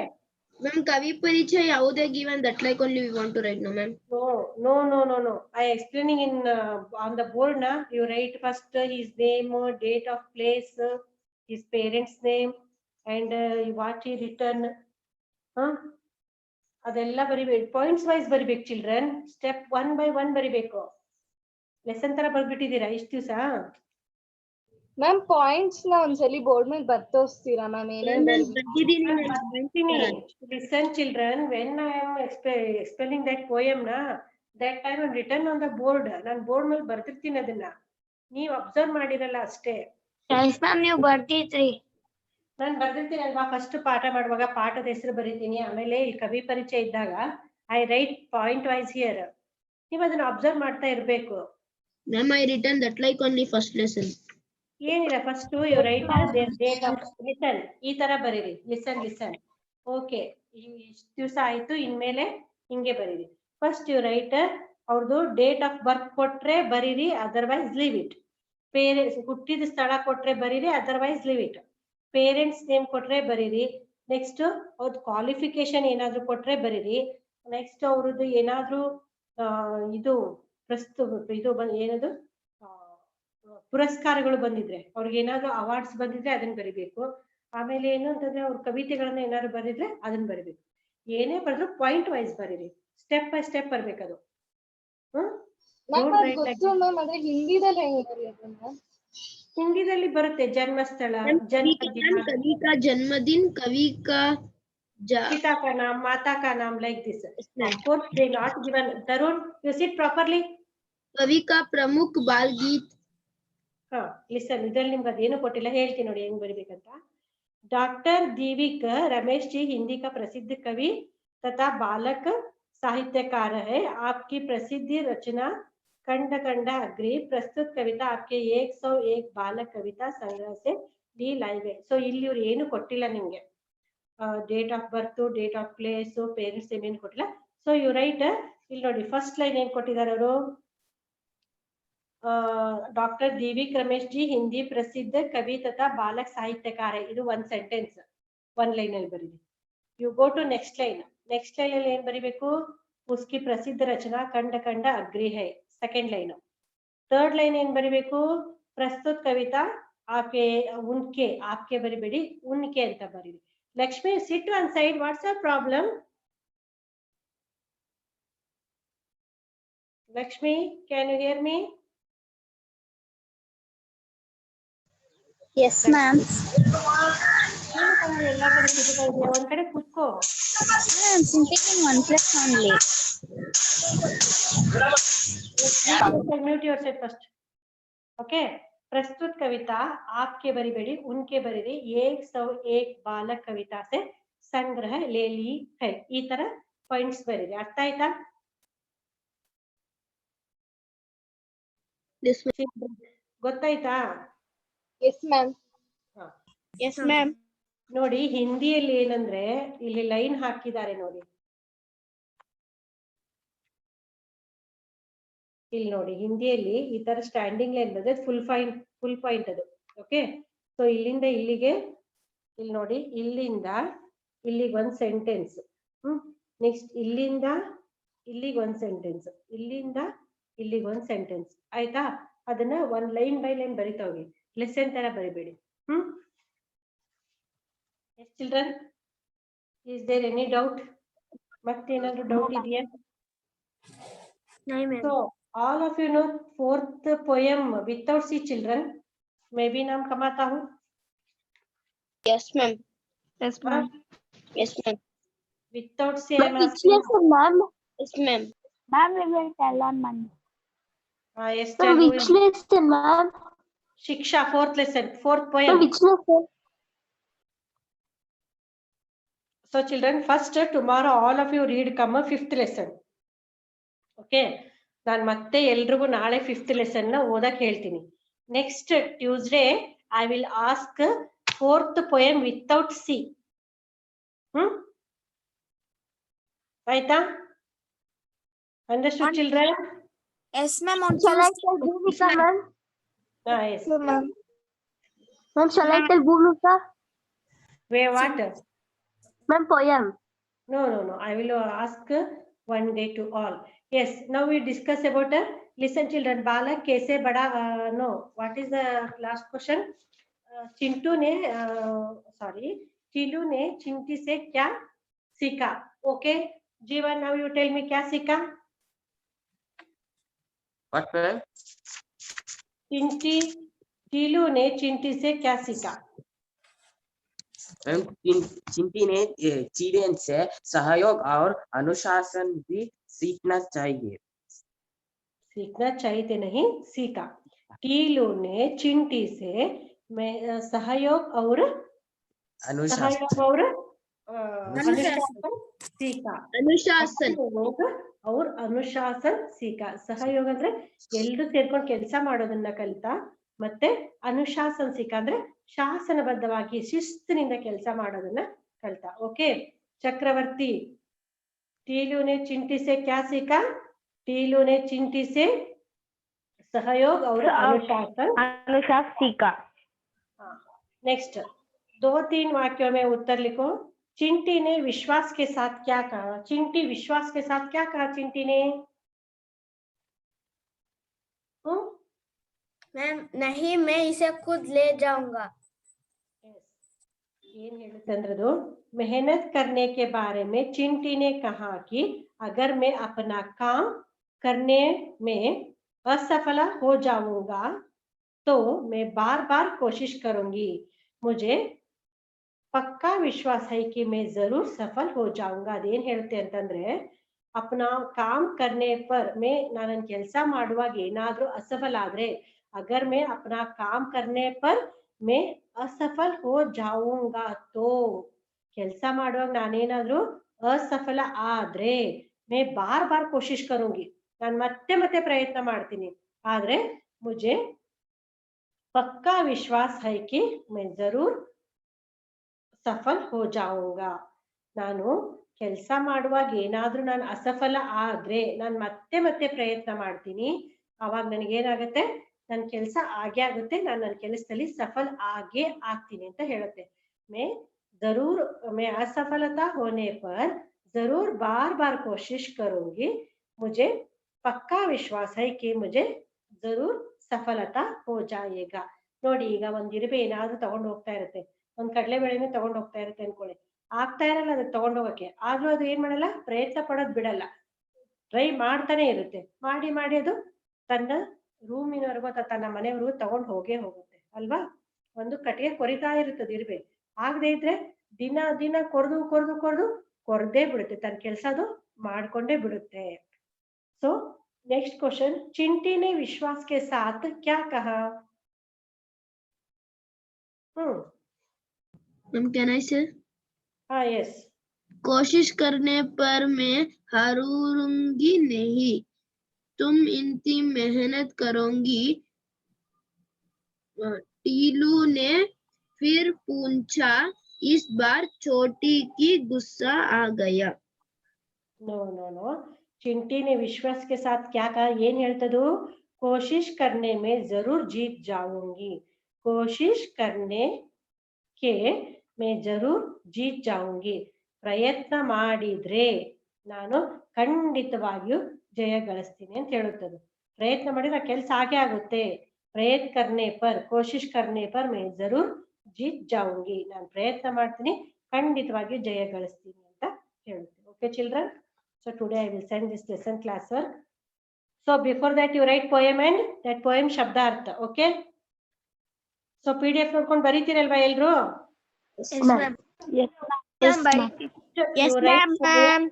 Ma'am, Kavi Parichaya ಯಾವುದೇ given that like only we want to write, no ma'am? No. I explaining in on the board na. You write first his name, date of place, his parents name, and what he written. ಅದೆಲ್ಲ ಬರಿಬೇಕು. Points wise ಬರಿಬೇಕು children. Step 1 by 1 ಬರಿಬೇಕು. Lesson ತರ ಬರ್ಬಿಟ್ಟಿದ್ದೀರಾ ಇಷ್ಟು ದಿವಸ? Ma'am points ನ ಒಂದ್ಸಲಿ board ಮೇಲೆ ಬರ್ತೋಸ್ತೀರಾ ma'am? Listen children, when I am explaining that poem na, that time I'm written on the board. ನಾನು ಬೋರ್ಡ್ ಮೇಲೆ ಬರ್ತಿರ್ತೀನಿ ಅದನ್ನ. ನೀವು ಅಬ್ಸರ್ವ್ ಮಾಡಿರಲ್ಲ ಅಷ್ಟೇ. Yes, ma'am, ನೀವು ಬರ್ತಿದ್ರಿ. ನಾನು ಬರ್ದಿರ್ತೀನಿ ಅಲ್ವಾ? ಫಸ್ಟ್ ಪಾಠ ಮಾಡುವಾಗ ಪಾಠದ ಹೆಸರು ಬರೀತೀನಿ. ಆಮೇಲೆ ಈ ಕವಿ ಪರಿಚಯ ಇದ್ದಾಗ I write point wise here. ನೀವು ಅದನ್ನ ಅಬ್ಸರ್ವ್ ಮಾಡ್ತಾ ಇರ್ಬೇಕು. Ma'am, I written that like only first lesson. ಏನಿಲ್ಲ, first you write date of. Listen, ಈ ತರ ಬರೀರಿ. ಲಿಸನ್. ಓಕೆ, ಇಷ್ಟು ದಿವಸ ಆಯ್ತು, ಇನ್ಮೇಲೆ ಹಿಂಗೆ ಬರೀರಿ. ಫಸ್ಟ್ ಯು ರೈಟ್ ಅವ್ರದ್ದು ಡೇಟ್ ಆಫ್ ಬರ್ತ್ ಕೊಟ್ರೆ ಬರೀರಿ, ಅದರ್ವೈಸ್ ಲೀವ್ ಇಟ್. ಪೇರೆಂಟ್ಸ್ ಹುಟ್ಟಿದ ಸ್ಥಳ ಕೊಟ್ರೆ ಬರೀರಿ, otherwise leave it. Parents name ಕೊಟ್ರೆ ಬರೀರಿ. ನೆಕ್ಸ್ಟ್ ಅವ್ರದ್ದು ಕ್ವಾಲಿಫಿಕೇಶನ್ ಏನಾದ್ರು ಕೊಟ್ರೆ ಬರೀರಿ. ನೆಕ್ಸ್ಟ್ ಅವ್ರದ್ದು ಏನಾದ್ರು ಇದು ಏನದು ಪುರಸ್ಕಾರಗಳು ಬಂದಿದ್ರೆ, ಅವ್ರಿಗೆ ಏನಾದ್ರು ಅವಾರ್ಡ್ಸ್ ಬಂದಿದ್ರೆ ಅದನ್ನ ಬರಿಬೇಕು. ಆಮೇಲೆ ಏನು ಅಂತಂದ್ರೆ ಅವ್ರ ಕವಿತೆಗಳನ್ನ ಏನಾದ್ರು ಬರೆದಿದ್ರೆ ಅದನ್ನ ಬರಿಬೇಕು. ಏನೇ ಬರೆದ್ರು ಪಾಯಿಂಟ್ ವೈಸ್ ಬರೀರಿ. ಸ್ಟೆಪ್ ಬೈ ಸ್ಟೆಪ್ ಬರ್ಬೇಕದು. ಮ್ಯಾಮ್ Don't ಅದು write like ಗೊತ್ತು that. ಮ್ಯಾಮ್, ಆದ್ರೆ ಹಿಂದಿದಲ್ಲಿ ಹೆಂಗ್ ಬರೆಯೋದು ಮ್ಯಾಮ್? ಹಿಂದಿದಲ್ಲಿ ಬರುತ್ತೆ ಜನ್ಮಸ್ಥಳ, जन्मदिन, कवि का जन्मदिन, कवि का पिता का नाम, माता का नाम, like this. Of course, they not given. Tarun, you sit properly. कवि का प्रमुख बाल गीत. हाँ, listen. इधर निम्गे अदेनु कोटिला ಹೇಳ್ತೀನಿ ನೋಡಿ ಹೆಂಗ್ ಬರಿಬೇಕಂತ. डॉक्टर दीविक रमेश जी हिंदी का प्रसिद्ध कवि तथा बालक साहित्यकार है। आपकी प्रसिद्धि रचना खंड खंड अग्री प्रस्तुत कविता आपके 101 बालक कविता संग्रह से ली लाई गई. So ಇಲ್ಲಿ ಇವರು ಏನು ಕೊಟ್ಟಿಲ್ಲ ನಿಮಗೆ, date of birth, date of place, parents name ಏನು ಕೊಟ್ಟಿಲ್ಲ. ಸೊ ಯು ರೈಟ್ ಇಲ್ಲಿ ನೋಡಿ ಫಸ್ಟ್ ಲೈನ್ ಏನ್ ಕೊಟ್ಟಿದ್ದಾರೆ ಅವರು, डॉक्टर दीविक रमेश जी हिंदी प्रसिद्ध कवि तथा बालक साहित्यकार है. ಇದು ಒಂದು ಸೆಂಟೆನ್ಸ್ ಒಂದು ಲೈನ್ ಅಲ್ಲಿ ಬರೀರಿ. You go to next line. Next line ಅಲ್ಲಿ ಏನ್ ಬರಿಬೇಕು, उसकी प्रसिद्ध रचना खंड खंड अग्री है, सेकंड लाइन. थर्ड लाइन ಏನ್ ಬರಿಬೇಕು, प्रस्तुत कविता आपके उनके, आपके ಬರಿಬೇಡಿ उनके ಅಂತ ಬರೀರಿ. Lakshmi sit one side, what's your problem? Lakshmi, can you hear me? Yes, ma'am. ಎಲ್ಲಾ ಕಡೆ ಸಿಗ್ತಾ ಇದೆಯಾ, ಒಂದ್ ಕಡೆ ಕೂತ್ಕೋ. I'm sitting in one place only. Mute yourself first. Okay. प्रस्तुत कविता आपके बरीबेड़ी उनके बरीरी 101 बालक कविता से संग्रह ले ली है. ಈ ತರ ಪಾಯಿಂಟ್ಸ್ ಬರೀರಿ. ಅರ್ಥ ಆಯ್ತಾ? ಗೊತ್ತಾಯ್ತಾ? Yes ma'am. Yes ma'am. ನೋಡಿ ಹಿಂದಿಯಲ್ಲಿ ಏನಂದ್ರೆ ಇಲ್ಲಿ ಲೈನ್ ಹಾಕಿದ್ದಾರೆ ನೋಡಿ, ಇಲ್ಲಿ ನೋಡಿ ಹಿಂದಿಯಲ್ಲಿ ಈ ತರ ಸ್ಟ್ಯಾಂಡಿಂಗ್ ಲೈನ್ ಬಂದ್ರೆ ಫುಲ್ ಪಾಯಿಂಟ್ ಅದು. ಓಕೆ, ಸೊ ಇಲ್ಲಿಂದ ಇಲ್ಲಿಗೆ, ಇಲ್ಲಿ ನೋಡಿ ಇಲ್ಲಿಂದ ಇಲ್ಲಿಗೆ ಒಂದ್ ಸೆಂಟೆನ್ಸ್, ನೆಕ್ಸ್ಟ್ ಇಲ್ಲಿಂದ ಇಲ್ಲಿಗೆ ಒಂದ್ ಸೆಂಟೆನ್ಸ್, ಇಲ್ಲಿಂದ ಇಲ್ಲಿಗೆ ಒಂದ್ ಸೆಂಟೆನ್ಸ್. ಆಯ್ತಾ? ಅದನ್ನ ಒಂದ್ ಲೈನ್ ಬೈ ಲೈನ್ ಬರಿತಾ ಹೋಗಿ, ಲೆಸನ್ ತರ ಬರಿಬೇಡಿ. Yes children, is there any doubt? ಮತ್ತೇನಾದ್ರು ಡೌಟ್ ಇದೆಯಾ? So all of you know fourth poem without C children. Maybe नाम कमाता हूँ. Yes ma'am. Yes, ma'am. Yes ma'am. Without C I am Which asking. lesson, ma'am? Yes ma'am. Ma'am, we will tell on Monday. Yes, Ma'am, tell which lesson, ma'am? Shiksha, fourth lesson, fourth poem. Ma'am, which lesson? So children, first tomorrow all of you read come fifth lesson. Okay, ನಾನು ಮತ್ತೆ ಎಲ್ರಿಗೂ ನಾಳೆ fifth lesson ನ ಓದಕ್ ಹೇಳ್ತೀನಿ. Next Tuesday I will ask fourth poem without see. ಆಯ್ತಾ? Understood children? Yes, ma'am. On Shall I Tuesday. tell Bhumika, ma'am? Yes. Ma'am, shall I tell Bhumika? Wait, what? Ma'am, poem. No. I will ask one day to all. Yes. Now we discuss about listen, children. बालक कैसे बड़ा? No. What is the last question? Chintu ने टीलू ने चिंटी से क्या सीखा? Okay. जीवन, now you tell me क्या सीखा? What ma'am? टीलू ने चिंटी से क्या सीखा? मैम चिंटी ने चिड़ियन से सहयोग और अनुशासन भी सीखना चाहिए. सीखना चाहिए नहीं, सीखा. टीलू ने चिंटी से सहयोग और अनुशासन सीखा. अनुशासन और अनुशासन सीखा. सहयोग ಅಂದ್ರೆ ಎಲ್ಲರೂ ಸೇರ್ಕೊಂಡು ಕೆಲಸ ಮಾಡೋದನ್ನ ಕಲಿತಾ, ಮತ್ತೆ ಅನುಶಾಸನ सीखा ಅಂದ್ರೆ ಶಾಸನಬದ್ಧವಾಗಿ ಶಿಸ್ತಿನಿಂದ ಕೆಲಸ ಮಾಡೋದನ್ನ ಕಲಿತಾ. ಓಕೆ ಚಕ್ರವರ್ತಿ, टीलू ने चिंटी से क्या सीखा? टीलू ने चिंटी से सहयोग और अनुशासन सीखा. नेक्स्ट 2-3 वाक्यों में उत्तर लिखो. चिंटी ने विश्वास के साथ क्या कहा? चिंटी विश्वास के साथ क्या कहा? चिंटी ने मैम नहीं, मैं इसे खुद ले जाऊंगा. मेहनत करने के बारे में चिंटी ने कहा कि अगर मैं अपना काम करने में असफल हो जाऊंगा तो मैं बार बार कोशिश करूंगी. मुझे पक्का विश्वास है कि मैं जरूर सफल हो जाऊंगा. ಅದೇನ್ ಹೇಳುತ್ತೆ ಅಂತಂದ್ರೆ अपना काम करने पर मैं ನಾನು ಕೆಲಸ ಮಾಡುವಾಗ ಏನಾದರೂ असफल ಆದ್ರೆ अगर मैं अपना काम करने पर मैं असफल हो जाऊंगा तो ಕೆಲಸ ಮಾಡುವಾಗ ನಾನೇನಾದರೂ असफल ಆದ್ರೆ मैं बार बार कोशिश करूंगी ನಾನು ಮತ್ತೆ ಮತ್ತೆ ಪ್ರಯತ್ನ ಮಾಡ್ತೀನಿ ಆದ್ರೆ मुझे पक्का विश्वास है कि मैं जरूर सफल हो जाऊंगा. ನಾನು ಕೆಲಸ ಮಾಡುವಾಗ ಏನಾದರೂ ನಾನು ಅಸಫಲ ಆದ್ರೆ ನಾನು ಮತ್ತೆ ಮತ್ತೆ ಪ್ರಯತ್ನ ಮಾಡ್ತೀನಿ ಆವಾಗ ನನಗೆ ಏನಾಗುತ್ತೆ ನನ್ನ ಕೆಲಸ ಆಗೇ ಆಗುತ್ತೆ ನಾನು ನನ್ನ ಕೆಲಸದಲ್ಲಿ ಸಫಲ ಆಗೇ ಆಗ್ತೀನಿ ಅಂತ ಹೇಳುತ್ತೆ. मैं असफलता होने पर जरूर बार बार कोशिश करूंगी. मुझे पक्का विश्वास है कि मुझे जरूर सफलता हो जाएगा. ನೋಡಿ ಈಗ ಒಂದ್ ಇರುವೆ ಏನಾದ್ರೂ ತಗೊಂಡು ಹೋಗ್ತಾ ಇರುತ್ತೆ ಒಂದ್ ಕಡಲೆಬೇಳೆನೂ ತಗೊಂಡು ಹೋಗ್ತಾ ಇರುತ್ತೆ ಅನ್ಕೊಳ್ಳಿ ಆಗ್ತಾ ಇರಲ್ಲ ಅದಕ್ಕೆ ತಗೊಂಡು ಹೋಗಕ್ಕೆ ಆದ್ರೂ ಅದು ಏನ್ ಮಾಡಲ್ಲ ಪ್ರಯತ್ನ ಪಡೋದ್ ಬಿಡಲ್ಲ ಟ್ರೈ ಮಾಡ್ತಾನೆ ಇರುತ್ತೆ ಮಾಡಿ ಮಾಡಿ ಅದು ತನ್ನ ರೂಮಿನವರೆಗೂ ಅಥವಾ ತನ್ನ ಮನೆಯವರೆಗೂ ತಗೊಂಡು ಹೋಗೇ ಹೋಗುತ್ತೆ ಅಲ್ವಾ. ಒಂದು ಕಟ್ಟಿಗೆ ಕೊರಿತಾ ಇರುತ್ತದೆ ಇರುವೆ ಆಗದೆ ಇದ್ರೆ ದಿನ ದಿನ ಕೊರ್ದು ಕೊರ್ದು ಕೊರ್ದು ಕೊರ್ದೇ ಬಿಡುತ್ತೆ ತನ್ನ ಕೆಲಸ ಅದು ಮಾಡ್ಕೊಂಡೇ ಬಿಡುತ್ತೆ. सो नेक्स्ट क्वेश्चन चिंटी ने विश्वास के साथ क्या कहा? कैन आई से? हाँ यस. कोशिश करने पर मैं हारूंगी नहीं. तुम इतनी मेहनत करोगी. टीलू ने फिर पूछा. इस बार छोटी की गुस्सा आ गया. नो नो नो चिंटी ने विश्वास के साथ क्या कहा ಏನ್ ಹೇಳ್ತದು कोशिश करने में जरूर जीत जाऊंगी. कोशिश करने के मैं जरूर जीत जाऊंगी. ಪ್ರಯತ್ನ ಮಾಡಿದ್ರೆ ನಾನು ಖಂಡಿತವಾಗಿಯೂ ಜಯ ಗಳಿಸ್ತೀನಿ ಅಂತ ಹೇಳುತ್ತದೆ. ಪ್ರಯತ್ನ ಮಾಡಿದ್ರೆ ಕೆಲಸ ಆಗೇ ಆಗುತ್ತೆ. ಪ್ರಯತ್ನ करने पर कोशिश करने पर मैं जरूर जीत जाऊंगी. ನಾನು ಪ್ರಯತ್ನ ಮಾಡ್ತೀನಿ ಖಂಡಿತವಾಗಿಯೂ ಜಯ ಗಳಿಸ್ತೀನಿ ಅಂತ ಹೇಳುತ್ತೆ. Okay children. So today I will send this lesson class work. So before that you write poem and that poem Shabdarth. Okay. So PDF ನೋಡ್ಕೊಂಡು ಬರೀತೀರಲ್ವಾ ಎಲ್ರು? Yes, ma'am. Yes, ma'am. Yes, ma'am.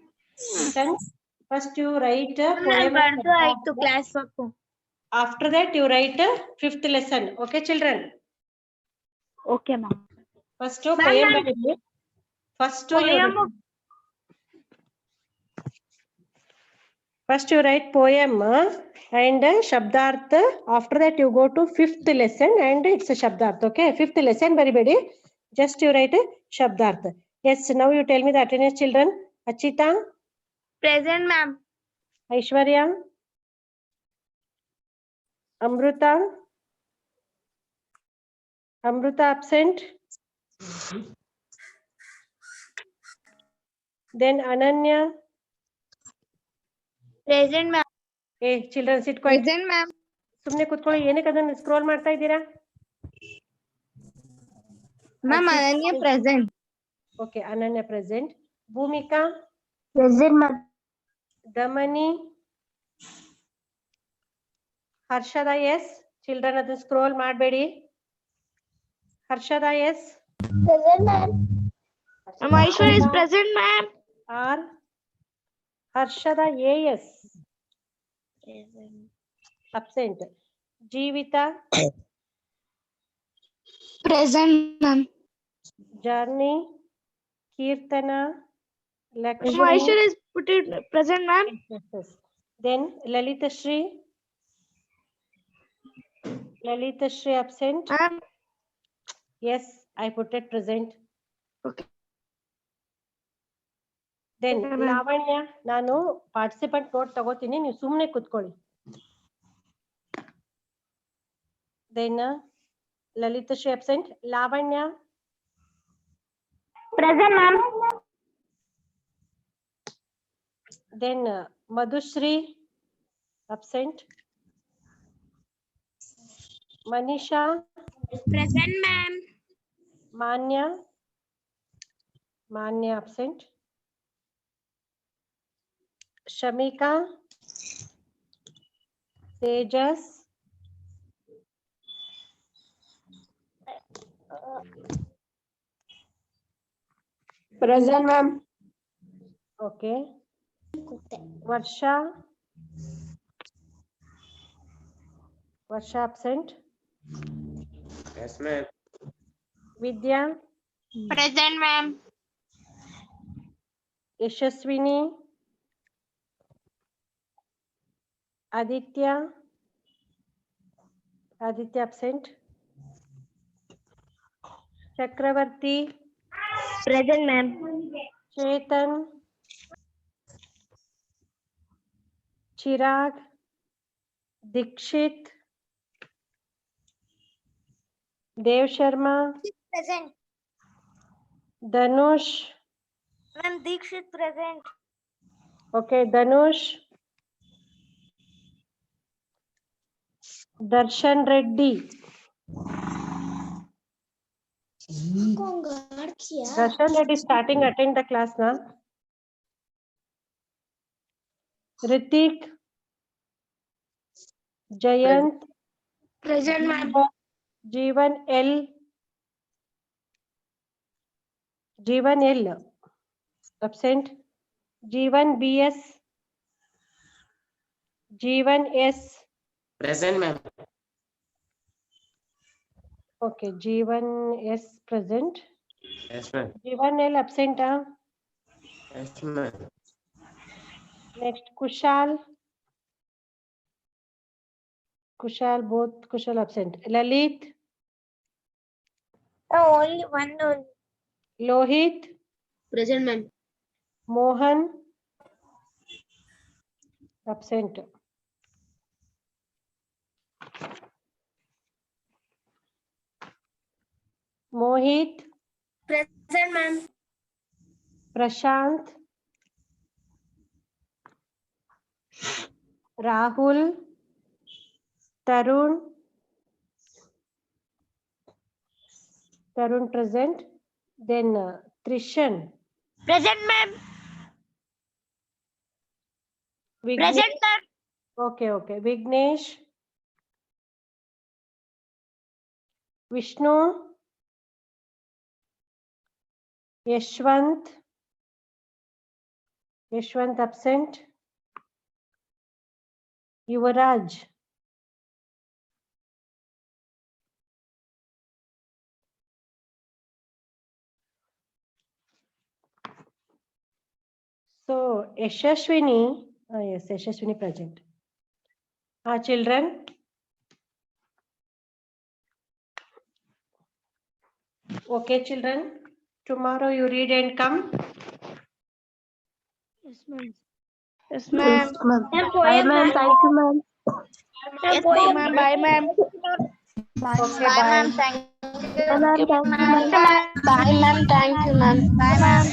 First you write a ನಾನು poem. ಬರ್ದು ಆಯ್ತು class work. After that you write a 5th lesson. Okay children. Okay, ma'am. First poem ಬರೀರಿ. First you write poem and Shabdarth. After that you go to 5th lesson and it's a Shabdarth. Okay, 5th lesson baribedi. Just you write a Shabdarth. Yes, now you tell me the attendance children. Achita. Present, ma'am. Aishwarya. Amruta. Amruta absent. Then Ananya. Present, ma'am. Hey children sit quiet. Present, ma'am. ಸುಮ್ಮನೆ ಕೂತ್ಕೊಳ್ಳಿ ಏನಕ್ಕೆ ಅದನ್ನ scroll ಮಾಡ್ತಾ ಇದ್ದೀರಾ? Ma'am, Ananya present. Okay, Ananya present. Bhumika. Present, ma'am. Damani. Harshada yes. Children ಅದನ್ನ scroll ಮಾಡಬೇಡಿ. Harshada yes. Present, ma'am. Aishwarya is present, ma'am. Or Harshada yes. Absent. Jeevita. Present, ma'am. Jarni. Kirtana. Lakshmi. Aishwarya is put it present, ma'am. Yes. Then Lalita Shri. Lalita Shri absent. Ma'am. Yes, I put it present. Okay. Then Okay, ma'am. Lavanya, ನಾನು participant note ತಗೋತೀನಿ ನೀವು ಸುಮ್ಮನೆ ಕೂತ್ಕೊಳ್ಳಿ. Then Lalita Shri absent. Lavanya. Present, ma'am. Then Madhushri absent. Manisha. Present, ma'am. Manya. Manya absent. Shamika. Tejas, Present, ma'am. okay. Varsha, Varsha absent. Yes, ma'am. Vidya, Present, ma'am. Yashaswini, Aditya, Aditya absent. Chakravarti, Present, ma'am. Chetan, Chirag, Dikshit, Dev Sharma, Present. Danush, Ma'am, Dikshit present. okay, Danush, Darshan Reddy, Darshan Reddy starting attend the class na. Ritik, Jayant, Present, ma'am. Jeevan L, Jeevan L, absent. Jeevan BS, Jeevan S, Present, ma'am. okay, Jeevan S present. Yes, ma'am. Jeevan L absent. Yes, ma'am. Next, Kushal. Kushal, both Kushal absent. Lalit, Oh, only one only. Lohit, Present, ma'am. Mohan, absent. Mohit, Present, ma'am. Prashant, Rahul, Tarun, Tarun present. Then Trishan, Present, ma'am. Vignesh, Present, sir. okay, okay. Vignesh, Vishnu, Yashwant, Yashwant absent. Yuvaraj, so Yashaswini, yes, Yashaswini present. Children, okay, children. Tomorrow you read and come. Yes, ma'am. Yes, ma'am. Ma'am, Bye, poem, ma'am. ma'am. Thank you, ma'am. Ma'am, poem. Bye, ma'am. Okay, bye. Bye, ma'am. Thank you, ma'am. Bye, ma'am. Thank you, ma'am. Bye, ma'am.